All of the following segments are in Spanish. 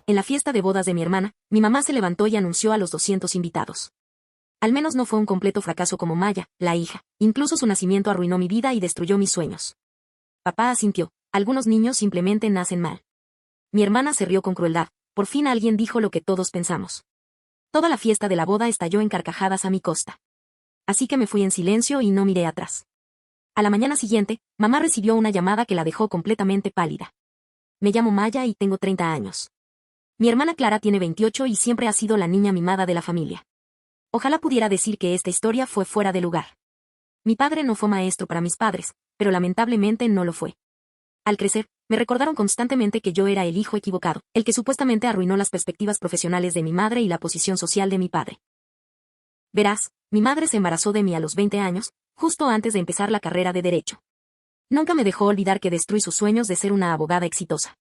En la fiesta de bodas de mi hermana, mi mamá se levantó y anunció a los 200 invitados. Al menos no fue un completo fracaso como Maya, la hija. Incluso su nacimiento arruinó mi vida y destruyó mis sueños. Papá asintió. Algunos niños simplemente nacen mal. Mi hermana se rió con crueldad. Por fin alguien dijo lo que todos pensamos. Toda la fiesta de la boda estalló en carcajadas a mi costa. Así que me fui en silencio y no miré atrás. A la mañana siguiente, mamá recibió una llamada que la dejó completamente pálida. Me llamo Maya y tengo 30 años. Mi hermana Clara tiene 28 y siempre ha sido la niña mimada de la familia. Ojalá pudiera decir que esta historia fue fuera de lugar. Mi padre no fue maestro para mis padres, pero lamentablemente no lo fue. Al crecer, me recordaron constantemente que yo era el hijo equivocado, el que supuestamente arruinó las perspectivas profesionales de mi madre y la posición social de mi padre. Verás, mi madre se embarazó de mí a los 20 años, justo antes de empezar la carrera de Derecho. Nunca me dejó olvidar que destruí sus sueños de ser una abogada exitosa.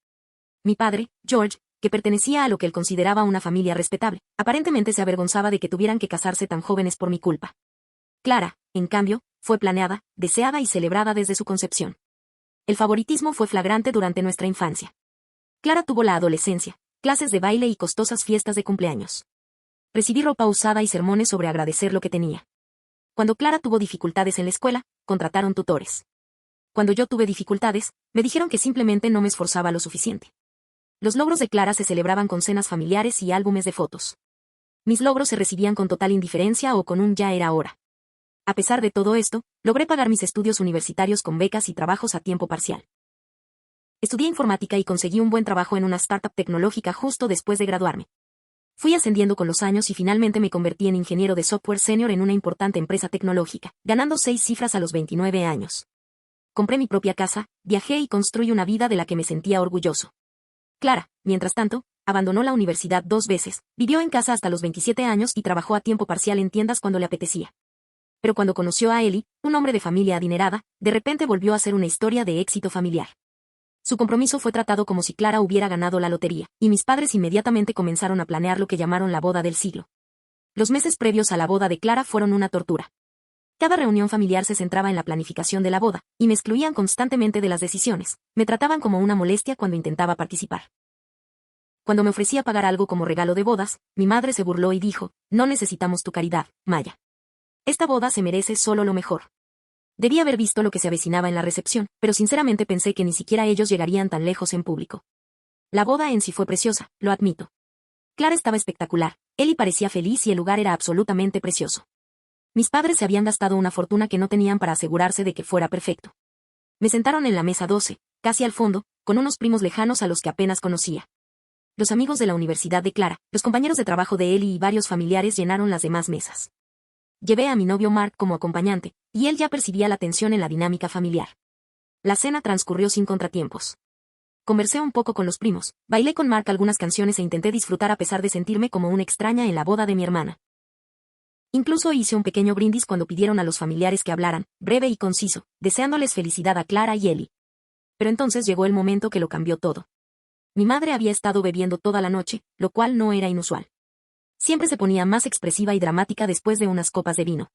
Mi padre, George, que pertenecía a lo que él consideraba una familia respetable, aparentemente se avergonzaba de que tuvieran que casarse tan jóvenes por mi culpa. Clara, en cambio, fue planeada, deseada y celebrada desde su concepción. El favoritismo fue flagrante durante nuestra infancia. Clara tuvo la adolescencia, clases de baile y costosas fiestas de cumpleaños. Recibí ropa usada y sermones sobre agradecer lo que tenía. Cuando Clara tuvo dificultades en la escuela, contrataron tutores. Cuando yo tuve dificultades, me dijeron que simplemente no me esforzaba lo suficiente. Los logros de Clara se celebraban con cenas familiares y álbumes de fotos. Mis logros se recibían con total indiferencia o con un ya era hora. A pesar de todo esto, logré pagar mis estudios universitarios con becas y trabajos a tiempo parcial. Estudié informática y conseguí un buen trabajo en una startup tecnológica justo después de graduarme. Fui ascendiendo con los años y finalmente me convertí en ingeniero de software senior en una importante empresa tecnológica, ganando 6 cifras a los 29 años. Compré mi propia casa, viajé y construí una vida de la que me sentía orgulloso. Clara, mientras tanto, abandonó la universidad 2 veces, vivió en casa hasta los 27 años y trabajó a tiempo parcial en tiendas cuando le apetecía. Pero cuando conoció a Eli, un hombre de familia adinerada, de repente volvió a ser una historia de éxito familiar. Su compromiso fue tratado como si Clara hubiera ganado la lotería, y mis padres inmediatamente comenzaron a planear lo que llamaron la boda del siglo. Los meses previos a la boda de Clara fueron una tortura. Cada reunión familiar se centraba en la planificación de la boda, y me excluían constantemente de las decisiones. Me trataban como una molestia cuando intentaba participar. Cuando me ofrecía pagar algo como regalo de bodas, mi madre se burló y dijo, no necesitamos tu caridad, Maya. Esta boda se merece solo lo mejor. Debí haber visto lo que se avecinaba en la recepción, pero sinceramente pensé que ni siquiera ellos llegarían tan lejos en público. La boda en sí fue preciosa, lo admito. Clara estaba espectacular, Eli parecía feliz y el lugar era absolutamente precioso. Mis padres se habían gastado una fortuna que no tenían para asegurarse de que fuera perfecto. Me sentaron en la mesa 12, casi al fondo, con unos primos lejanos a los que apenas conocía. Los amigos de la universidad de Clara, los compañeros de trabajo de Eli y varios familiares llenaron las demás mesas. Llevé a mi novio Mark como acompañante, y él ya percibía la tensión en la dinámica familiar. La cena transcurrió sin contratiempos. Conversé un poco con los primos, bailé con Mark algunas canciones e intenté disfrutar a pesar de sentirme como una extraña en la boda de mi hermana. Incluso hice un pequeño brindis cuando pidieron a los familiares que hablaran, breve y conciso, deseándoles felicidad a Clara y Eli. Pero entonces llegó el momento que lo cambió todo. Mi madre había estado bebiendo toda la noche, lo cual no era inusual. Siempre se ponía más expresiva y dramática después de unas copas de vino.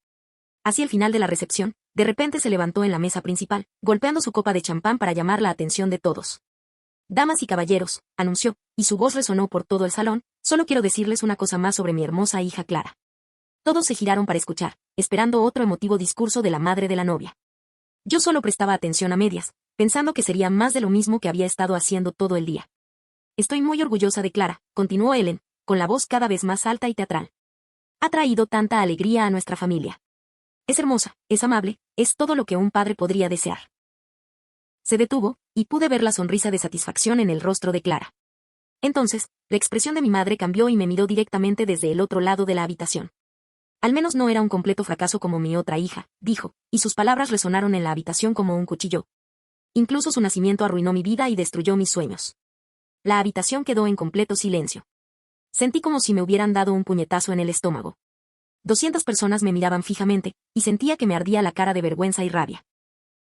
Hacia el final de la recepción, de repente se levantó en la mesa principal, golpeando su copa de champán para llamar la atención de todos. Damas y caballeros, anunció, y su voz resonó por todo el salón, solo quiero decirles una cosa más sobre mi hermosa hija Clara. Todos se giraron para escuchar, esperando otro emotivo discurso de la madre de la novia. Yo solo prestaba atención a medias, pensando que sería más de lo mismo que había estado haciendo todo el día. Estoy muy orgullosa de Clara, continuó Ellen, con la voz cada vez más alta y teatral. Ha traído tanta alegría a nuestra familia. Es hermosa, es amable, es todo lo que un padre podría desear. Se detuvo, y pude ver la sonrisa de satisfacción en el rostro de Clara. Entonces, la expresión de mi madre cambió y me miró directamente desde el otro lado de la habitación. Al menos no era un completo fracaso como mi otra hija, dijo, y sus palabras resonaron en la habitación como un cuchillo. Incluso su nacimiento arruinó mi vida y destruyó mis sueños. La habitación quedó en completo silencio. Sentí como si me hubieran dado un puñetazo en el estómago. 200 personas me miraban fijamente, y sentía que me ardía la cara de vergüenza y rabia.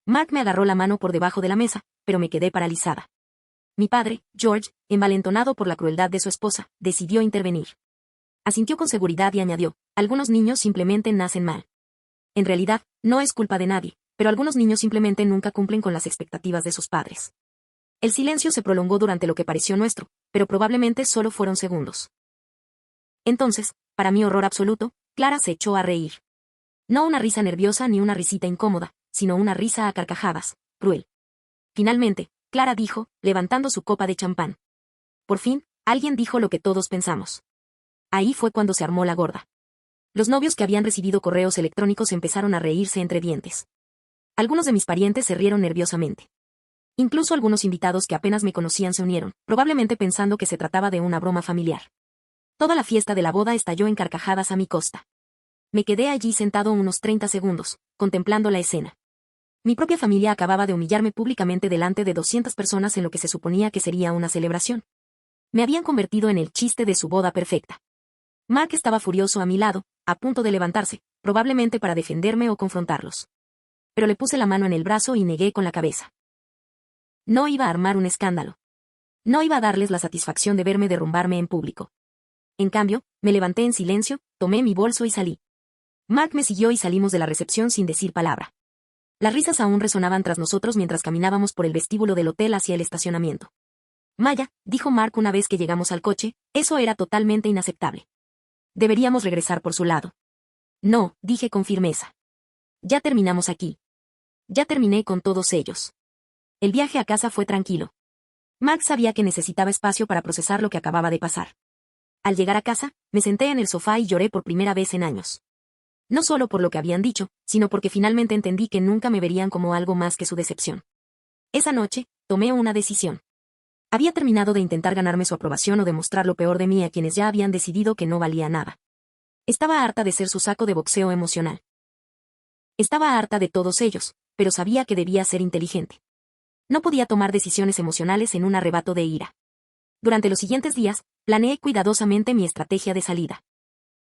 Mark me agarró la mano por debajo de la mesa, pero me quedé paralizada. Mi padre, George, envalentonado por la crueldad de su esposa, decidió intervenir. Asintió con seguridad y añadió, algunos niños simplemente nacen mal. En realidad, no es culpa de nadie, pero algunos niños simplemente nunca cumplen con las expectativas de sus padres. El silencio se prolongó durante lo que pareció nuestro pero probablemente solo fueron segundos. Entonces, para mi horror absoluto, Clara se echó a reír. No una risa nerviosa ni una risita incómoda, sino una risa a carcajadas, cruel. Finalmente, Clara dijo, levantando su copa de champán. Por fin, alguien dijo lo que todos pensamos. Ahí fue cuando se armó la gorda. Los novios que habían recibido correos electrónicos empezaron a reírse entre dientes. Algunos de mis parientes se rieron nerviosamente. Incluso algunos invitados que apenas me conocían se unieron, probablemente pensando que se trataba de una broma familiar. Toda la fiesta de la boda estalló en carcajadas a mi costa. Me quedé allí sentado unos 30 segundos, contemplando la escena. Mi propia familia acababa de humillarme públicamente delante de 200 personas en lo que se suponía que sería una celebración. Me habían convertido en el chiste de su boda perfecta. Mark estaba furioso a mi lado, a punto de levantarse, probablemente para defenderme o confrontarlos. Pero le puse la mano en el brazo y negué con la cabeza. No iba a armar un escándalo. No iba a darles la satisfacción de verme derrumbarme en público. En cambio, me levanté en silencio, tomé mi bolso y salí. Mark me siguió y salimos de la recepción sin decir palabra. Las risas aún resonaban tras nosotros mientras caminábamos por el vestíbulo del hotel hacia el estacionamiento. Maya, dijo Mark una vez que llegamos al coche, eso era totalmente inaceptable. Deberíamos regresar por su lado. No, dije con firmeza. Ya terminamos aquí. Ya terminé con todos ellos. El viaje a casa fue tranquilo. Mark sabía que necesitaba espacio para procesar lo que acababa de pasar. Al llegar a casa, me senté en el sofá y lloré por primera vez en años. No solo por lo que habían dicho, sino porque finalmente entendí que nunca me verían como algo más que su decepción. Esa noche, tomé una decisión. Había terminado de intentar ganarme su aprobación o demostrar lo peor de mí a quienes ya habían decidido que no valía nada. Estaba harta de ser su saco de boxeo emocional. Estaba harta de todos ellos, pero sabía que debía ser inteligente. No podía tomar decisiones emocionales en un arrebato de ira. Durante los siguientes días, planeé cuidadosamente mi estrategia de salida.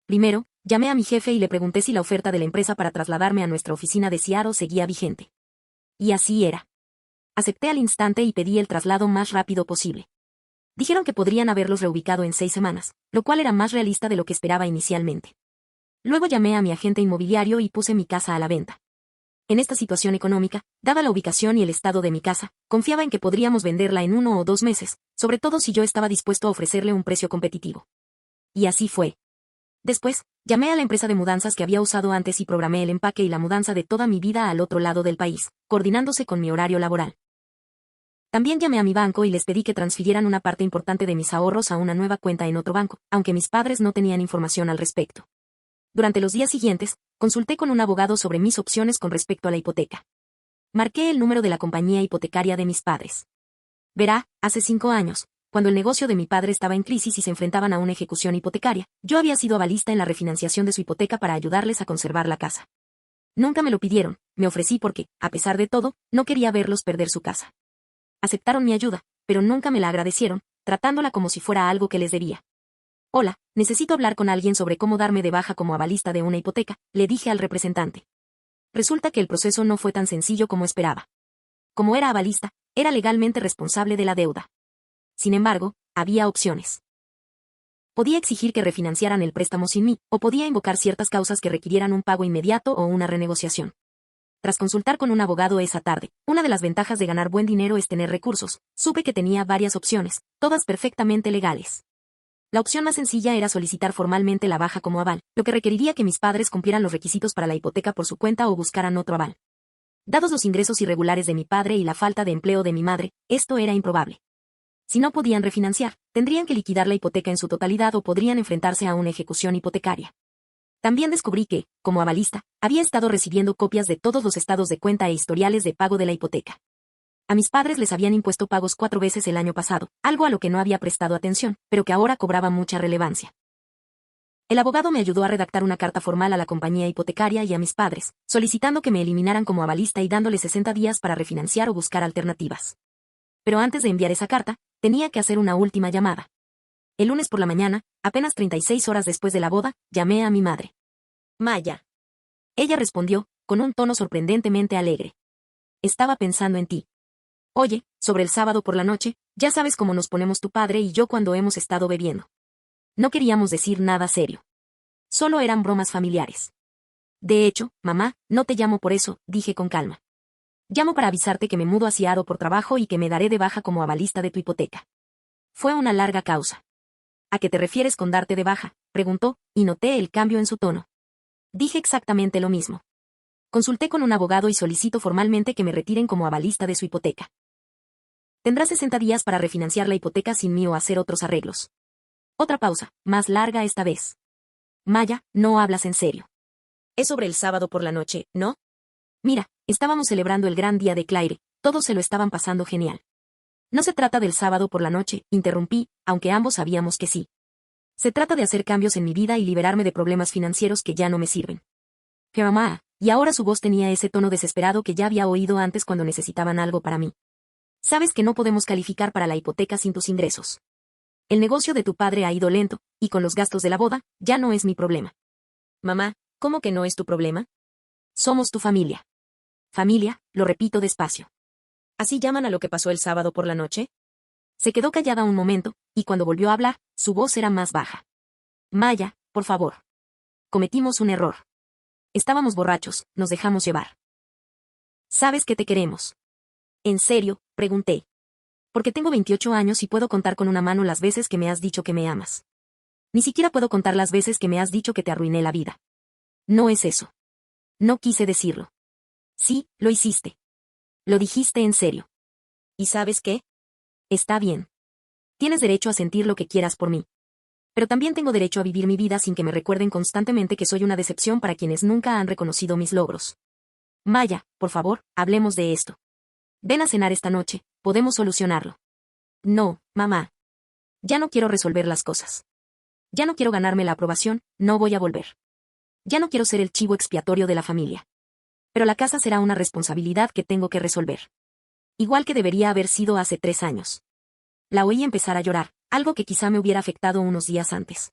Primero, llamé a mi jefe y le pregunté si la oferta de la empresa para trasladarme a nuestra oficina de Seattle seguía vigente. Y así era. Acepté al instante y pedí el traslado más rápido posible. Dijeron que podrían haberlos reubicado en 6 semanas, lo cual era más realista de lo que esperaba inicialmente. Luego llamé a mi agente inmobiliario y puse mi casa a la venta. En esta situación económica, dada la ubicación y el estado de mi casa, confiaba en que podríamos venderla en 1 o 2 meses, sobre todo si yo estaba dispuesto a ofrecerle un precio competitivo. Y así fue. Después, llamé a la empresa de mudanzas que había usado antes y programé el empaque y la mudanza de toda mi vida al otro lado del país, coordinándose con mi horario laboral. También llamé a mi banco y les pedí que transfirieran una parte importante de mis ahorros a una nueva cuenta en otro banco, aunque mis padres no tenían información al respecto. Durante los días siguientes, consulté con un abogado sobre mis opciones con respecto a la hipoteca. Marqué el número de la compañía hipotecaria de mis padres. Verá, hace 5 años, cuando el negocio de mi padre estaba en crisis y se enfrentaban a una ejecución hipotecaria, yo había sido avalista en la refinanciación de su hipoteca para ayudarles a conservar la casa. Nunca me lo pidieron, me ofrecí porque, a pesar de todo, no quería verlos perder su casa. Aceptaron mi ayuda, pero nunca me la agradecieron, tratándola como si fuera algo que les debía. Hola, necesito hablar con alguien sobre cómo darme de baja como avalista de una hipoteca, le dije al representante. Resulta que el proceso no fue tan sencillo como esperaba. Como era avalista, era legalmente responsable de la deuda. Sin embargo, había opciones. Podía exigir que refinanciaran el préstamo sin mí, o podía invocar ciertas causas que requirieran un pago inmediato o una renegociación. Tras consultar con un abogado esa tarde, una de las ventajas de ganar buen dinero es tener recursos, supe que tenía varias opciones, todas perfectamente legales. La opción más sencilla era solicitar formalmente la baja como aval, lo que requeriría que mis padres cumplieran los requisitos para la hipoteca por su cuenta o buscaran otro aval. Dados los ingresos irregulares de mi padre y la falta de empleo de mi madre, esto era improbable. Si no podían refinanciar, tendrían que liquidar la hipoteca en su totalidad o podrían enfrentarse a una ejecución hipotecaria. También descubrí que, como avalista, había estado recibiendo copias de todos los estados de cuenta e historiales de pago de la hipoteca. A mis padres les habían impuesto pagos 4 veces el año pasado, algo a lo que no había prestado atención, pero que ahora cobraba mucha relevancia. El abogado me ayudó a redactar una carta formal a la compañía hipotecaria y a mis padres, solicitando que me eliminaran como avalista y dándoles 60 días para refinanciar o buscar alternativas. Pero antes de enviar esa carta, tenía que hacer una última llamada. El lunes por la mañana, apenas 36 horas después de la boda, llamé a mi madre. Maya. Ella respondió, con un tono sorprendentemente alegre. Estaba pensando en ti. Oye, sobre el sábado por la noche, ya sabes cómo nos ponemos tu padre y yo cuando hemos estado bebiendo. No queríamos decir nada serio. Solo eran bromas familiares. De hecho, mamá, no te llamo por eso, dije con calma. Llamo para avisarte que me mudo a Seattle por trabajo y que me daré de baja como avalista de tu hipoteca. Fue una larga causa. ¿A qué te refieres con darte de baja?, preguntó, y noté el cambio en su tono. Dije exactamente lo mismo. Consulté con un abogado y solicito formalmente que me retiren como avalista de su hipoteca. Tendrá 60 días para refinanciar la hipoteca sin mí o hacer otros arreglos. Otra pausa, más larga esta vez. Maya, no hablas en serio. Es sobre el sábado por la noche, ¿no? Mira, estábamos celebrando el gran día de Claire, todos se lo estaban pasando genial. No se trata del sábado por la noche, interrumpí, aunque ambos sabíamos que sí. Se trata de hacer cambios en mi vida y liberarme de problemas financieros que ya no me sirven. Que mamá, y ahora su voz tenía ese tono desesperado que ya había oído antes cuando necesitaban algo para mí. Sabes que no podemos calificar para la hipoteca sin tus ingresos. El negocio de tu padre ha ido lento, y con los gastos de la boda, ya no es mi problema. Mamá, ¿cómo que no es tu problema? Somos tu familia. Familia, lo repito despacio. ¿Así llaman a lo que pasó el sábado por la noche? Se quedó callada un momento, y cuando volvió a hablar, su voz era más baja. Maya, por favor. Cometimos un error. Estábamos borrachos, nos dejamos llevar. ¿Sabes que te queremos? ¿En serio?, pregunté. Porque tengo 28 años y puedo contar con una mano las veces que me has dicho que me amas. Ni siquiera puedo contar las veces que me has dicho que te arruiné la vida. No es eso. No quise decirlo. Sí, lo hiciste. Lo dijiste en serio. ¿Y sabes qué? Está bien. Tienes derecho a sentir lo que quieras por mí. Pero también tengo derecho a vivir mi vida sin que me recuerden constantemente que soy una decepción para quienes nunca han reconocido mis logros. Maya, por favor, hablemos de esto. Ven a cenar esta noche, podemos solucionarlo. No, mamá. Ya no quiero resolver las cosas. Ya no quiero ganarme la aprobación, no voy a volver. Ya no quiero ser el chivo expiatorio de la familia. Pero la casa será una responsabilidad que tengo que resolver. Igual que debería haber sido hace 3 años. La oí empezar a llorar, algo que quizá me hubiera afectado unos días antes.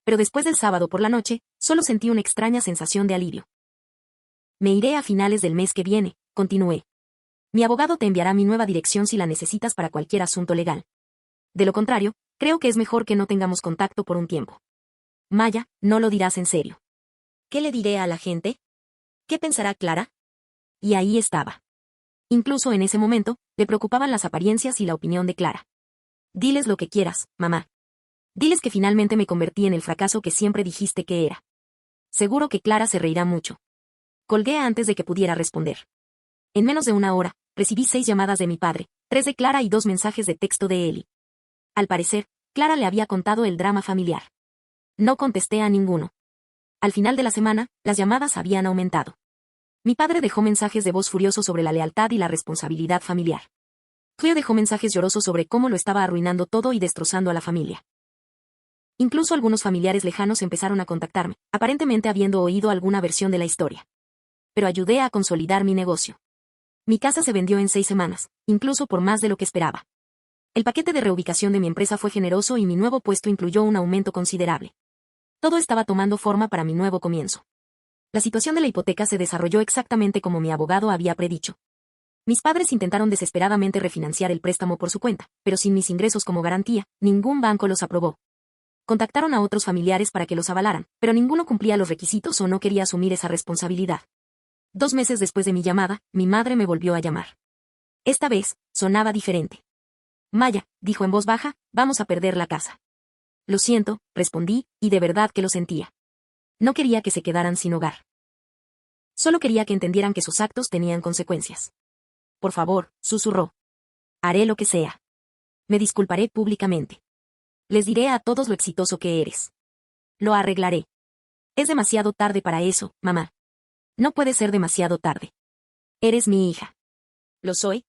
Pero después del sábado por la noche, solo sentí una extraña sensación de alivio. Me iré a finales del mes que viene, continué. Mi abogado te enviará mi nueva dirección si la necesitas para cualquier asunto legal. De lo contrario, creo que es mejor que no tengamos contacto por un tiempo. Maya, no lo dirás en serio. ¿Qué le diré a la gente? ¿Qué pensará Clara? Y ahí estaba. Incluso en ese momento, le preocupaban las apariencias y la opinión de Clara. Diles lo que quieras, mamá. Diles que finalmente me convertí en el fracaso que siempre dijiste que era. Seguro que Clara se reirá mucho. Colgué antes de que pudiera responder. En menos de una hora, recibí 6 llamadas de mi padre, 3 de Clara y 2 mensajes de texto de Eli. Al parecer, Clara le había contado el drama familiar. No contesté a ninguno. Al final de la semana, las llamadas habían aumentado. Mi padre dejó mensajes de voz furiosos sobre la lealtad y la responsabilidad familiar. Cleo dejó mensajes llorosos sobre cómo lo estaba arruinando todo y destrozando a la familia. Incluso algunos familiares lejanos empezaron a contactarme, aparentemente habiendo oído alguna versión de la historia. Pero ayudé a consolidar mi negocio. Mi casa se vendió en 6 semanas, incluso por más de lo que esperaba. El paquete de reubicación de mi empresa fue generoso y mi nuevo puesto incluyó un aumento considerable. Todo estaba tomando forma para mi nuevo comienzo. La situación de la hipoteca se desarrolló exactamente como mi abogado había predicho. Mis padres intentaron desesperadamente refinanciar el préstamo por su cuenta, pero sin mis ingresos como garantía, ningún banco los aprobó. Contactaron a otros familiares para que los avalaran, pero ninguno cumplía los requisitos o no quería asumir esa responsabilidad. 2 meses después de mi llamada, mi madre me volvió a llamar. Esta vez, sonaba diferente. Maya, dijo en voz baja, vamos a perder la casa. Lo siento, respondí, y de verdad que lo sentía. No quería que se quedaran sin hogar. Solo quería que entendieran que sus actos tenían consecuencias. Por favor, susurró. Haré lo que sea. Me disculparé públicamente. Les diré a todos lo exitoso que eres. Lo arreglaré. Es demasiado tarde para eso, mamá. No puede ser demasiado tarde. Eres mi hija. ¿Lo soy?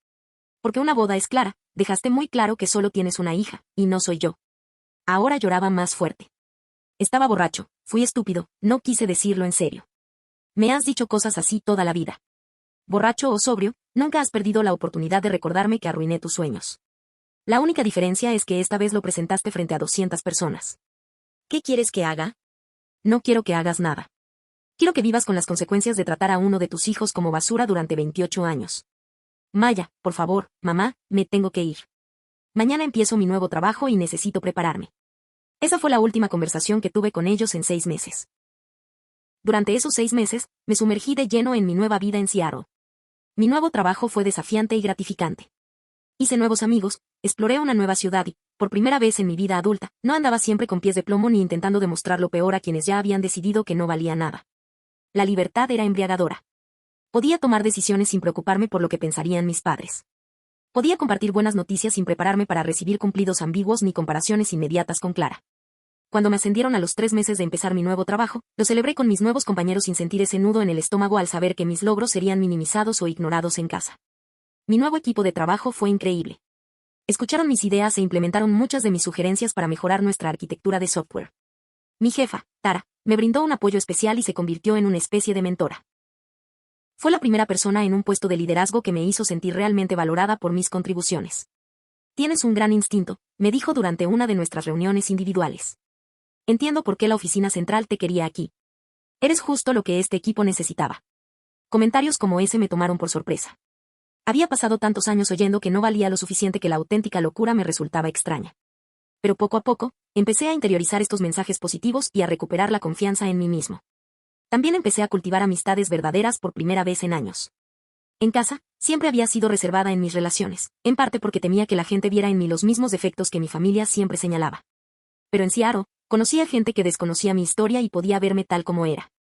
Porque una boda es clara, dejaste muy claro que solo tienes una hija, y no soy yo. Ahora lloraba más fuerte. Estaba borracho, fui estúpido, no quise decirlo en serio. Me has dicho cosas así toda la vida. Borracho o sobrio, nunca has perdido la oportunidad de recordarme que arruiné tus sueños. La única diferencia es que esta vez lo presentaste frente a 200 personas. ¿Qué quieres que haga? No quiero que hagas nada. Quiero que vivas con las consecuencias de tratar a uno de tus hijos como basura durante 28 años. Maya, por favor, mamá, me tengo que ir. Mañana empiezo mi nuevo trabajo y necesito prepararme. Esa fue la última conversación que tuve con ellos en 6 meses. Durante esos 6 meses, me sumergí de lleno en mi nueva vida en Seattle. Mi nuevo trabajo fue desafiante y gratificante. Hice nuevos amigos, exploré una nueva ciudad y, por primera vez en mi vida adulta, no andaba siempre con pies de plomo ni intentando demostrar lo peor a quienes ya habían decidido que no valía nada. La libertad era embriagadora. Podía tomar decisiones sin preocuparme por lo que pensarían mis padres. Podía compartir buenas noticias sin prepararme para recibir cumplidos ambiguos ni comparaciones inmediatas con Clara. Cuando me ascendieron a los 3 meses de empezar mi nuevo trabajo, lo celebré con mis nuevos compañeros sin sentir ese nudo en el estómago al saber que mis logros serían minimizados o ignorados en casa. Mi nuevo equipo de trabajo fue increíble. Escucharon mis ideas e implementaron muchas de mis sugerencias para mejorar nuestra arquitectura de software. Mi jefa, Tara, me brindó un apoyo especial y se convirtió en una especie de mentora. Fue la primera persona en un puesto de liderazgo que me hizo sentir realmente valorada por mis contribuciones. Tienes un gran instinto, me dijo durante una de nuestras reuniones individuales. Entiendo por qué la oficina central te quería aquí. Eres justo lo que este equipo necesitaba. Comentarios como ese me tomaron por sorpresa. Había pasado tantos años oyendo que no valía lo suficiente que la auténtica locura me resultaba extraña. Pero poco a poco, empecé a interiorizar estos mensajes positivos y a recuperar la confianza en mí mismo. También empecé a cultivar amistades verdaderas por primera vez en años. En casa, siempre había sido reservada en mis relaciones, en parte porque temía que la gente viera en mí los mismos defectos que mi familia siempre señalaba. Pero en Seattle, conocí a gente que desconocía mi historia y podía verme tal como era.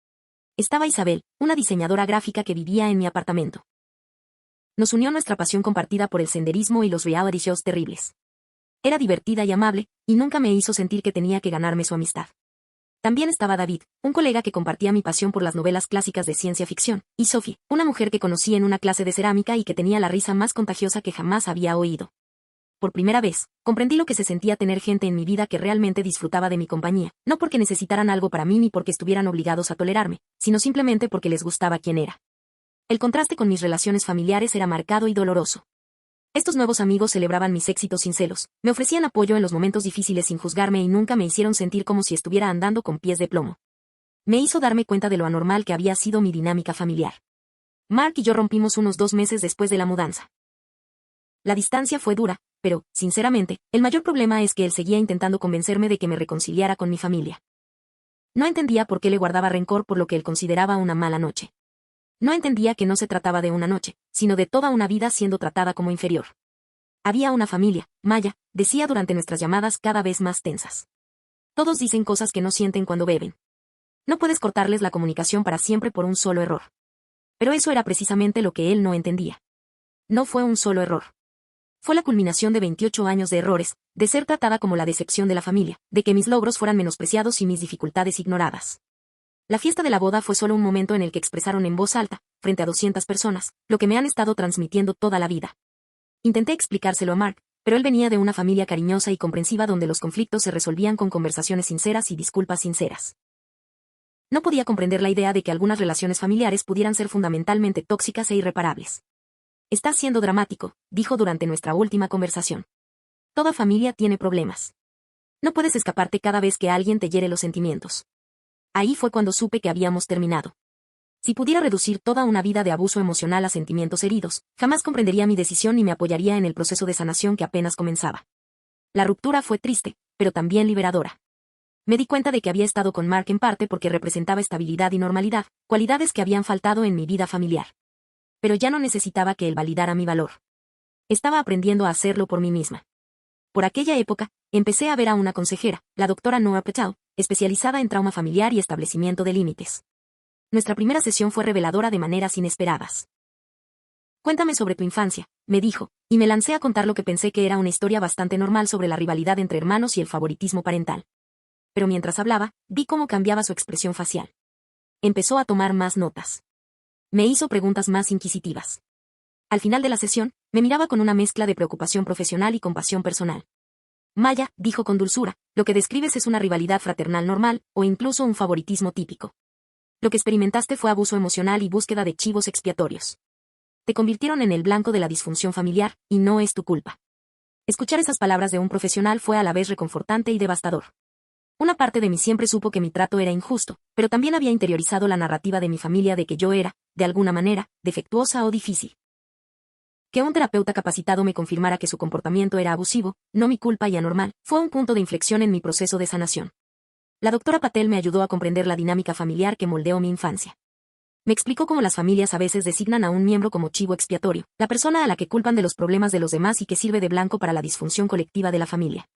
Estaba Isabel, una diseñadora gráfica que vivía en mi apartamento. Nos unió nuestra pasión compartida por el senderismo y los reality shows terribles. Era divertida y amable, y nunca me hizo sentir que tenía que ganarme su amistad. También estaba David, un colega que compartía mi pasión por las novelas clásicas de ciencia ficción, y Sophie, una mujer que conocí en una clase de cerámica y que tenía la risa más contagiosa que jamás había oído. Por primera vez, comprendí lo que se sentía tener gente en mi vida que realmente disfrutaba de mi compañía, no porque necesitaran algo para mí ni porque estuvieran obligados a tolerarme, sino simplemente porque les gustaba quien era. El contraste con mis relaciones familiares era marcado y doloroso. Estos nuevos amigos celebraban mis éxitos sin celos, me ofrecían apoyo en los momentos difíciles sin juzgarme y nunca me hicieron sentir como si estuviera andando con pies de plomo. Me hizo darme cuenta de lo anormal que había sido mi dinámica familiar. Mark y yo rompimos unos 2 meses después de la mudanza. La distancia fue dura, pero, sinceramente, el mayor problema es que él seguía intentando convencerme de que me reconciliara con mi familia. No entendía por qué le guardaba rencor por lo que él consideraba una mala noche. No entendía que no se trataba de una noche, sino de toda una vida siendo tratada como inferior. Había una familia, Maya, decía durante nuestras llamadas cada vez más tensas. Todos dicen cosas que no sienten cuando beben. No puedes cortarles la comunicación para siempre por un solo error. Pero eso era precisamente lo que él no entendía. No fue un solo error. Fue la culminación de 28 años de errores, de ser tratada como la decepción de la familia, de que mis logros fueran menospreciados y mis dificultades ignoradas. La fiesta de la boda fue solo un momento en el que expresaron en voz alta, frente a 200 personas, lo que me han estado transmitiendo toda la vida. Intenté explicárselo a Mark, pero él venía de una familia cariñosa y comprensiva donde los conflictos se resolvían con conversaciones sinceras y disculpas sinceras. No podía comprender la idea de que algunas relaciones familiares pudieran ser fundamentalmente tóxicas e irreparables. Estás siendo dramático, dijo durante nuestra última conversación. Toda familia tiene problemas. No puedes escaparte cada vez que alguien te hiere los sentimientos. Ahí fue cuando supe que habíamos terminado. Si pudiera reducir toda una vida de abuso emocional a sentimientos heridos, jamás comprendería mi decisión ni me apoyaría en el proceso de sanación que apenas comenzaba. La ruptura fue triste, pero también liberadora. Me di cuenta de que había estado con Mark en parte porque representaba estabilidad y normalidad, cualidades que habían faltado en mi vida familiar. Pero ya no necesitaba que él validara mi valor. Estaba aprendiendo a hacerlo por mí misma. Por aquella época, empecé a ver a una consejera, la doctora Noah Patel, especializada en trauma familiar y establecimiento de límites. Nuestra primera sesión fue reveladora de maneras inesperadas. Cuéntame sobre tu infancia, me dijo, y me lancé a contar lo que pensé que era una historia bastante normal sobre la rivalidad entre hermanos y el favoritismo parental. Pero mientras hablaba, vi cómo cambiaba su expresión facial. Empezó a tomar más notas. Me hizo preguntas más inquisitivas. Al final de la sesión, me miraba con una mezcla de preocupación profesional y compasión personal. Maya, dijo con dulzura, lo que describes es una rivalidad fraternal normal, o incluso un favoritismo típico. Lo que experimentaste fue abuso emocional y búsqueda de chivos expiatorios. Te convirtieron en el blanco de la disfunción familiar, y no es tu culpa. Escuchar esas palabras de un profesional fue a la vez reconfortante y devastador. Una parte de mí siempre supo que mi trato era injusto, pero también había interiorizado la narrativa de mi familia de que yo era, de alguna manera, defectuosa o difícil. Que un terapeuta capacitado me confirmara que su comportamiento era abusivo, no mi culpa y anormal, fue un punto de inflexión en mi proceso de sanación. La doctora Patel me ayudó a comprender la dinámica familiar que moldeó mi infancia. Me explicó cómo las familias a veces designan a un miembro como chivo expiatorio, la persona a la que culpan de los problemas de los demás y que sirve de blanco para la disfunción colectiva de la familia.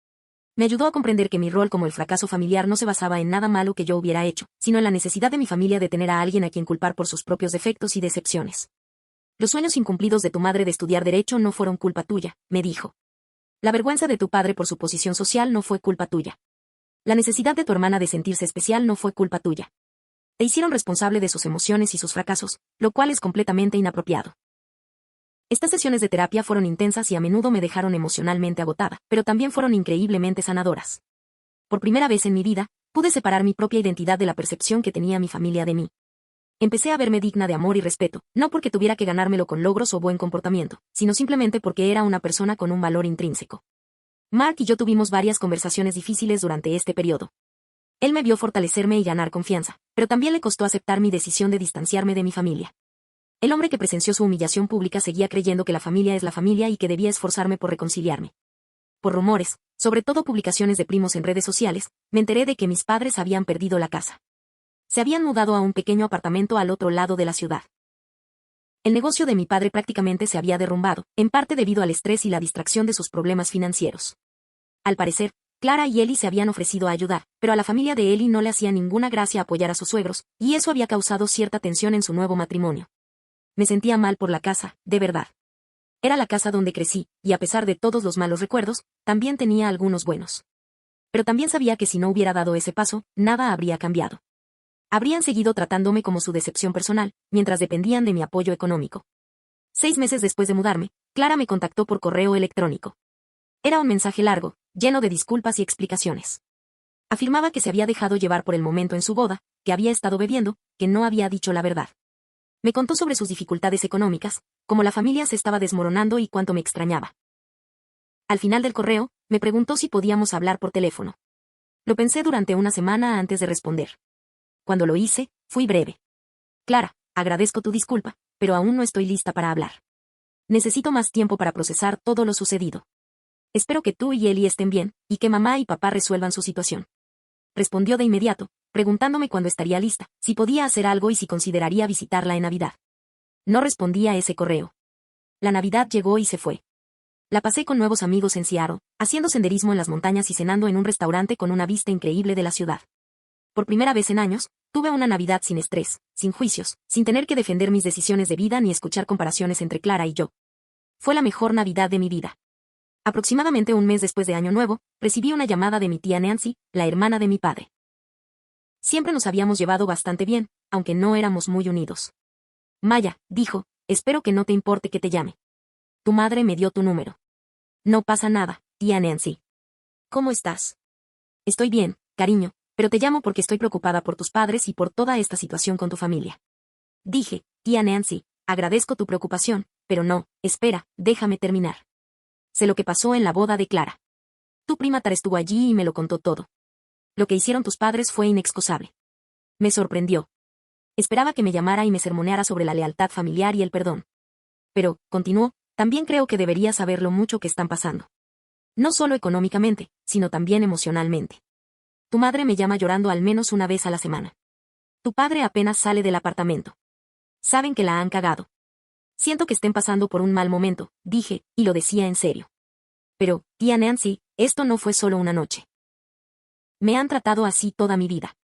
Me ayudó a comprender que mi rol como el fracaso familiar no se basaba en nada malo que yo hubiera hecho, sino en la necesidad de mi familia de tener a alguien a quien culpar por sus propios defectos y decepciones. Los sueños incumplidos de tu madre de estudiar derecho no fueron culpa tuya, me dijo. La vergüenza de tu padre por su posición social no fue culpa tuya. La necesidad de tu hermana de sentirse especial no fue culpa tuya. Te hicieron responsable de sus emociones y sus fracasos, lo cual es completamente inapropiado. Estas sesiones de terapia fueron intensas y a menudo me dejaron emocionalmente agotada, pero también fueron increíblemente sanadoras. Por primera vez en mi vida, pude separar mi propia identidad de la percepción que tenía mi familia de mí. Empecé a verme digna de amor y respeto, no porque tuviera que ganármelo con logros o buen comportamiento, sino simplemente porque era una persona con un valor intrínseco. Mark y yo tuvimos varias conversaciones difíciles durante este periodo. Él me vio fortalecerme y ganar confianza, pero también le costó aceptar mi decisión de distanciarme de mi familia. El hombre que presenció su humillación pública seguía creyendo que la familia es la familia y que debía esforzarme por reconciliarme. Por rumores, sobre todo publicaciones de primos en redes sociales, me enteré de que mis padres habían perdido la casa. Se habían mudado a un pequeño apartamento al otro lado de la ciudad. El negocio de mi padre prácticamente se había derrumbado, en parte debido al estrés y la distracción de sus problemas financieros. Al parecer, Clara y Eli se habían ofrecido a ayudar, pero a la familia de Eli no le hacía ninguna gracia apoyar a sus suegros, y eso había causado cierta tensión en su nuevo matrimonio. Me sentía mal por la casa, de verdad. Era la casa donde crecí, y a pesar de todos los malos recuerdos, también tenía algunos buenos. Pero también sabía que si no hubiera dado ese paso, nada habría cambiado. Habrían seguido tratándome como su decepción personal, mientras dependían de mi apoyo económico. 6 meses después de mudarme, Clara me contactó por correo electrónico. Era un mensaje largo, lleno de disculpas y explicaciones. Afirmaba que se había dejado llevar por el momento en su boda, que había estado bebiendo, que no había dicho la verdad. Me contó sobre sus dificultades económicas, cómo la familia se estaba desmoronando y cuánto me extrañaba. Al final del correo, me preguntó si podíamos hablar por teléfono. Lo pensé durante una semana antes de responder. Cuando lo hice, fui breve. Clara, agradezco tu disculpa, pero aún no estoy lista para hablar. Necesito más tiempo para procesar todo lo sucedido. Espero que tú y Eli estén bien, y que mamá y papá resuelvan su situación. Respondió de inmediato, preguntándome cuándo estaría lista, si podía hacer algo y si consideraría visitarla en Navidad. No respondí a ese correo. La Navidad llegó y se fue. La pasé con nuevos amigos en Seattle, haciendo senderismo en las montañas y cenando en un restaurante con una vista increíble de la ciudad. Por primera vez en años, tuve una Navidad sin estrés, sin juicios, sin tener que defender mis decisiones de vida ni escuchar comparaciones entre Clara y yo. Fue la mejor Navidad de mi vida. Aproximadamente un mes después de Año Nuevo, recibí una llamada de mi tía Nancy, la hermana de mi padre. Siempre nos habíamos llevado bastante bien, aunque no éramos muy unidos. Maya, dijo, espero que no te importe que te llame. Tu madre me dio tu número. No pasa nada, tía Nancy. ¿Cómo estás? Estoy bien, cariño, pero te llamo porque estoy preocupada por tus padres y por toda esta situación con tu familia. Dije, tía Nancy, agradezco tu preocupación, pero no, espera, déjame terminar. Sé lo que pasó en la boda de Clara. Tu prima Tara estuvo allí y me lo contó todo. Lo que hicieron tus padres fue inexcusable. Me sorprendió. Esperaba que me llamara y me sermoneara sobre la lealtad familiar y el perdón. Pero, continuó, también creo que deberías saber lo mucho que están pasando. No solo económicamente, sino también emocionalmente. Tu madre me llama llorando al menos una vez a la semana. Tu padre apenas sale del apartamento. Saben que la han cagado. Siento que estén pasando por un mal momento, dije, y lo decía en serio. Pero, tía Nancy, esto no fue solo una noche. Me han tratado así toda mi vida.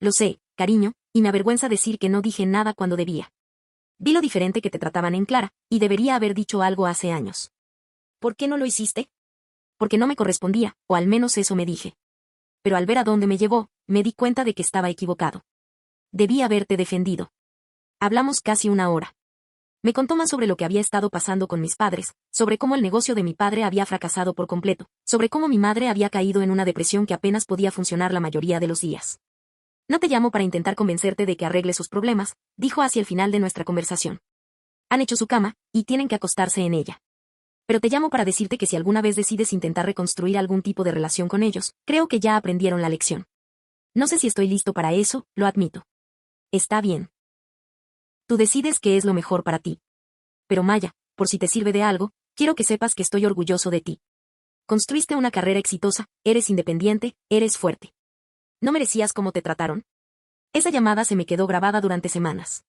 Lo sé, cariño, y me avergüenza decir que no dije nada cuando debía. Vi lo diferente que te trataban en Clara, y debería haber dicho algo hace años. ¿Por qué no lo hiciste? Porque no me correspondía, o al menos eso me dije. Pero al ver a dónde me llevó, me di cuenta de que estaba equivocado. Debí haberte defendido. Hablamos casi una hora. Me contó más sobre lo que había estado pasando con mis padres, sobre cómo el negocio de mi padre había fracasado por completo, sobre cómo mi madre había caído en una depresión que apenas podía funcionar la mayoría de los días. No te llamo para intentar convencerte de que arregle sus problemas, dijo hacia el final de nuestra conversación. Han hecho su cama, y tienen que acostarse en ella. Pero te llamo para decirte que si alguna vez decides intentar reconstruir algún tipo de relación con ellos, creo que ya aprendieron la lección. No sé si estoy listo para eso, lo admito. Está bien. Tú decides qué es lo mejor para ti. Pero Maya, por si te sirve de algo, quiero que sepas que estoy orgulloso de ti. Construiste una carrera exitosa, eres independiente, eres fuerte. ¿No merecías cómo te trataron? Esa llamada se me quedó grabada durante semanas.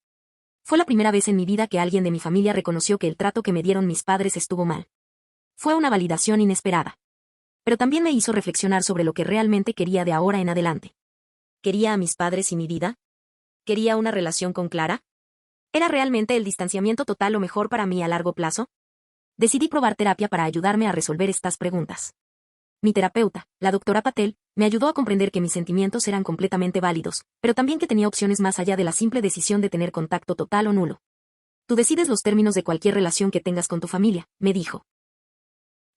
Fue la primera vez en mi vida que alguien de mi familia reconoció que el trato que me dieron mis padres estuvo mal. Fue una validación inesperada. Pero también me hizo reflexionar sobre lo que realmente quería de ahora en adelante. ¿Quería a mis padres y mi vida? ¿Quería una relación con Clara? ¿Era realmente el distanciamiento total lo mejor para mí a largo plazo? Decidí probar terapia para ayudarme a resolver estas preguntas. Mi terapeuta, la doctora Patel, me ayudó a comprender que mis sentimientos eran completamente válidos, pero también que tenía opciones más allá de la simple decisión de tener contacto total o nulo. Tú decides los términos de cualquier relación que tengas con tu familia, me dijo.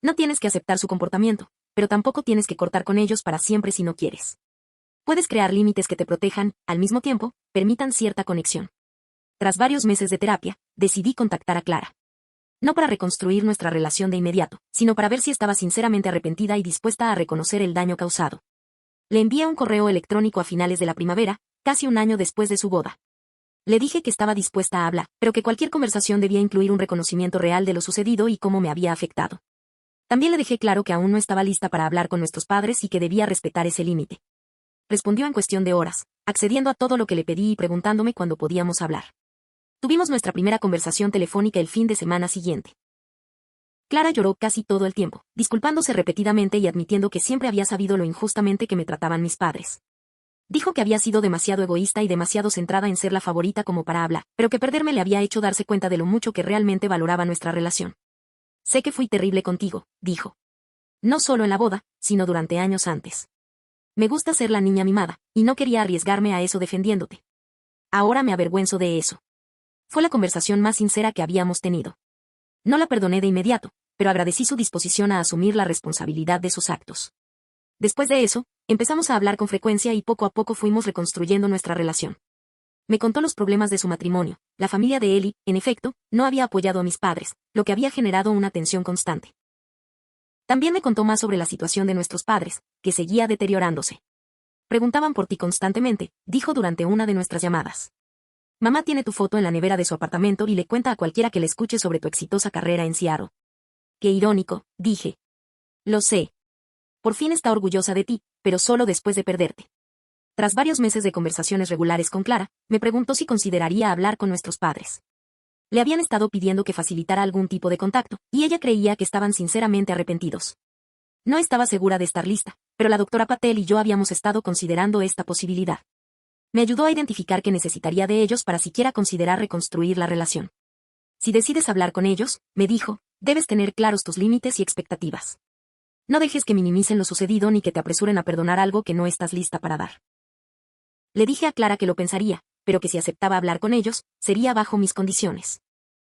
No tienes que aceptar su comportamiento, pero tampoco tienes que cortar con ellos para siempre si no quieres. Puedes crear límites que te protejan, al mismo tiempo, permitan cierta conexión. Tras varios meses de terapia, decidí contactar a Clara. No para reconstruir nuestra relación de inmediato, sino para ver si estaba sinceramente arrepentida y dispuesta a reconocer el daño causado. Le envié un correo electrónico a finales de la primavera, casi un año después de su boda. Le dije que estaba dispuesta a hablar, pero que cualquier conversación debía incluir un reconocimiento real de lo sucedido y cómo me había afectado. También le dejé claro que aún no estaba lista para hablar con nuestros padres y que debía respetar ese límite. Respondió en cuestión de horas, accediendo a todo lo que le pedí y preguntándome cuándo podíamos hablar. Tuvimos nuestra primera conversación telefónica el fin de semana siguiente. Clara lloró casi todo el tiempo, disculpándose repetidamente y admitiendo que siempre había sabido lo injustamente que me trataban mis padres. Dijo que había sido demasiado egoísta y demasiado centrada en ser la favorita como para hablar, pero que perderme le había hecho darse cuenta de lo mucho que realmente valoraba nuestra relación. Sé que fui terrible contigo, dijo. No solo en la boda, sino durante años antes. Me gusta ser la niña mimada, y no quería arriesgarme a eso defendiéndote. Ahora me avergüenzo de eso. Fue la conversación más sincera que habíamos tenido. No la perdoné de inmediato, pero agradecí su disposición a asumir la responsabilidad de sus actos. Después de eso, empezamos a hablar con frecuencia y poco a poco fuimos reconstruyendo nuestra relación. Me contó los problemas de su matrimonio. La familia de Eli, en efecto, no había apoyado a mis padres, lo que había generado una tensión constante. También me contó más sobre la situación de nuestros padres, que seguía deteriorándose. Preguntaban por ti constantemente, dijo durante una de nuestras llamadas. Mamá tiene tu foto en la nevera de su apartamento y le cuenta a cualquiera que le escuche sobre tu exitosa carrera en Seattle. Qué irónico, dije. Lo sé. Por fin está orgullosa de ti, pero solo después de perderte. Tras varios meses de conversaciones regulares con Clara, me preguntó si consideraría hablar con nuestros padres. Le habían estado pidiendo que facilitara algún tipo de contacto, y ella creía que estaban sinceramente arrepentidos. No estaba segura de estar lista, pero la doctora Patel y yo habíamos estado considerando esta posibilidad. Me ayudó a identificar que necesitaría de ellos para siquiera considerar reconstruir la relación. Si decides hablar con ellos, me dijo, debes tener claros tus límites y expectativas. No dejes que minimicen lo sucedido ni que te apresuren a perdonar algo que no estás lista para dar. Le dije a Clara que lo pensaría, pero que si aceptaba hablar con ellos, sería bajo mis condiciones.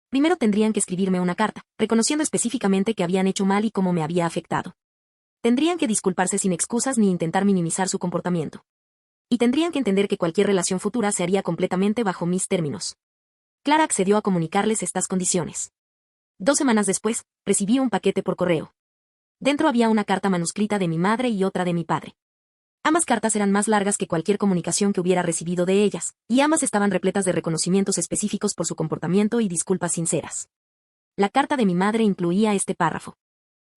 Primero tendrían que escribirme una carta, reconociendo específicamente que habían hecho mal y cómo me había afectado. Tendrían que disculparse sin excusas ni intentar minimizar su comportamiento. Y tendrían que entender que cualquier relación futura se haría completamente bajo mis términos. Clara accedió a comunicarles estas condiciones. 2 semanas después, recibí un paquete por correo. Dentro había una carta manuscrita de mi madre y otra de mi padre. Ambas cartas eran más largas que cualquier comunicación que hubiera recibido de ellas, y ambas estaban repletas de reconocimientos específicos por su comportamiento y disculpas sinceras. La carta de mi madre incluía este párrafo.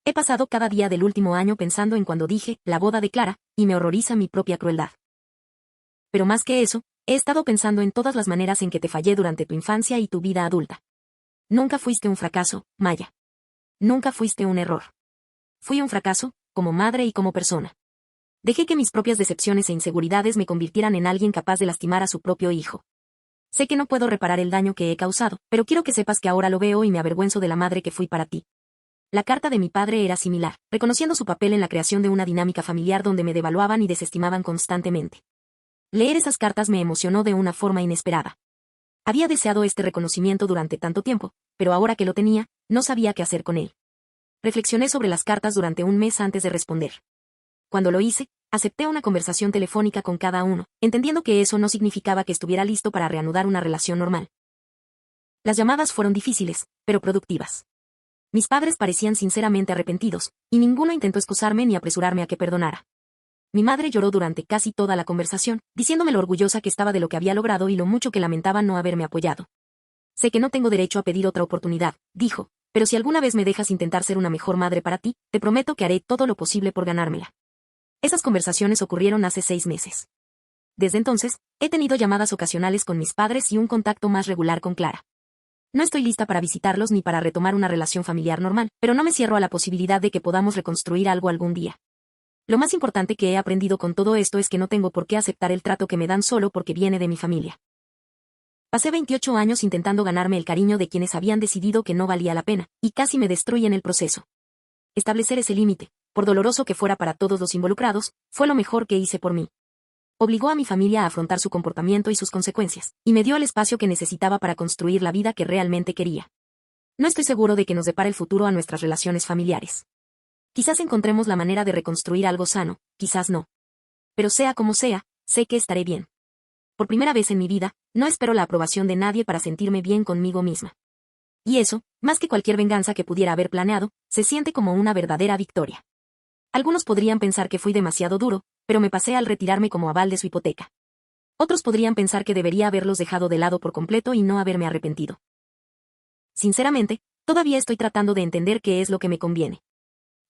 He pasado cada día del último año pensando en cuando dije, la boda de Clara, y me horroriza mi propia crueldad. Pero más que eso, he estado pensando en todas las maneras en que te fallé durante tu infancia y tu vida adulta. Nunca fuiste un fracaso, Maya. Nunca fuiste un error. Fui un fracaso, como madre y como persona. Dejé que mis propias decepciones e inseguridades me convirtieran en alguien capaz de lastimar a su propio hijo. Sé que no puedo reparar el daño que he causado, pero quiero que sepas que ahora lo veo y me avergüenzo de la madre que fui para ti. La carta de mi padre era similar, reconociendo su papel en la creación de una dinámica familiar donde me devaluaban y desestimaban constantemente. Leer esas cartas me emocionó de una forma inesperada. Había deseado este reconocimiento durante tanto tiempo, pero ahora que lo tenía, no sabía qué hacer con él. Reflexioné sobre las cartas durante un mes antes de responder. Cuando lo hice, acepté una conversación telefónica con cada uno, entendiendo que eso no significaba que estuviera listo para reanudar una relación normal. Las llamadas fueron difíciles, pero productivas. Mis padres parecían sinceramente arrepentidos, y ninguno intentó excusarme ni apresurarme a que perdonara. Mi madre lloró durante casi toda la conversación, diciéndome lo orgullosa que estaba de lo que había logrado y lo mucho que lamentaba no haberme apoyado. Sé que no tengo derecho a pedir otra oportunidad, dijo, pero si alguna vez me dejas intentar ser una mejor madre para ti, te prometo que haré todo lo posible por ganármela. Esas conversaciones ocurrieron hace 6 meses. Desde entonces, he tenido llamadas ocasionales con mis padres y un contacto más regular con Clara. No estoy lista para visitarlos ni para retomar una relación familiar normal, pero no me cierro a la posibilidad de que podamos reconstruir algo algún día. Lo más importante que he aprendido con todo esto es que no tengo por qué aceptar el trato que me dan solo porque viene de mi familia. Pasé 28 años intentando ganarme el cariño de quienes habían decidido que no valía la pena, y casi me destruyen el proceso. Establecer ese límite, por doloroso que fuera para todos los involucrados, fue lo mejor que hice por mí. Obligó a mi familia a afrontar su comportamiento y sus consecuencias, y me dio el espacio que necesitaba para construir la vida que realmente quería. No estoy seguro de que nos depare el futuro a nuestras relaciones familiares. Quizás encontremos la manera de reconstruir algo sano, quizás no. Pero sea como sea, sé que estaré bien. Por primera vez en mi vida, no espero la aprobación de nadie para sentirme bien conmigo misma. Y eso, más que cualquier venganza que pudiera haber planeado, se siente como una verdadera victoria. Algunos podrían pensar que fui demasiado duro, pero me pasé al retirarme como aval de su hipoteca. Otros podrían pensar que debería haberlos dejado de lado por completo y no haberme arrepentido. Sinceramente, todavía estoy tratando de entender qué es lo que me conviene.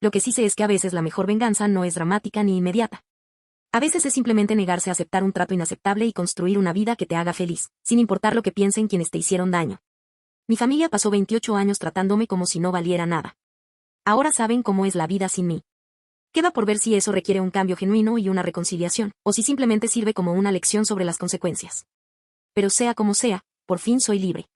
Lo que sí sé es que a veces la mejor venganza no es dramática ni inmediata. A veces es simplemente negarse a aceptar un trato inaceptable y construir una vida que te haga feliz, sin importar lo que piensen quienes te hicieron daño. Mi familia pasó 28 años tratándome como si no valiera nada. Ahora saben cómo es la vida sin mí. Queda por ver si eso requiere un cambio genuino y una reconciliación, o si simplemente sirve como una lección sobre las consecuencias. Pero sea como sea, por fin soy libre.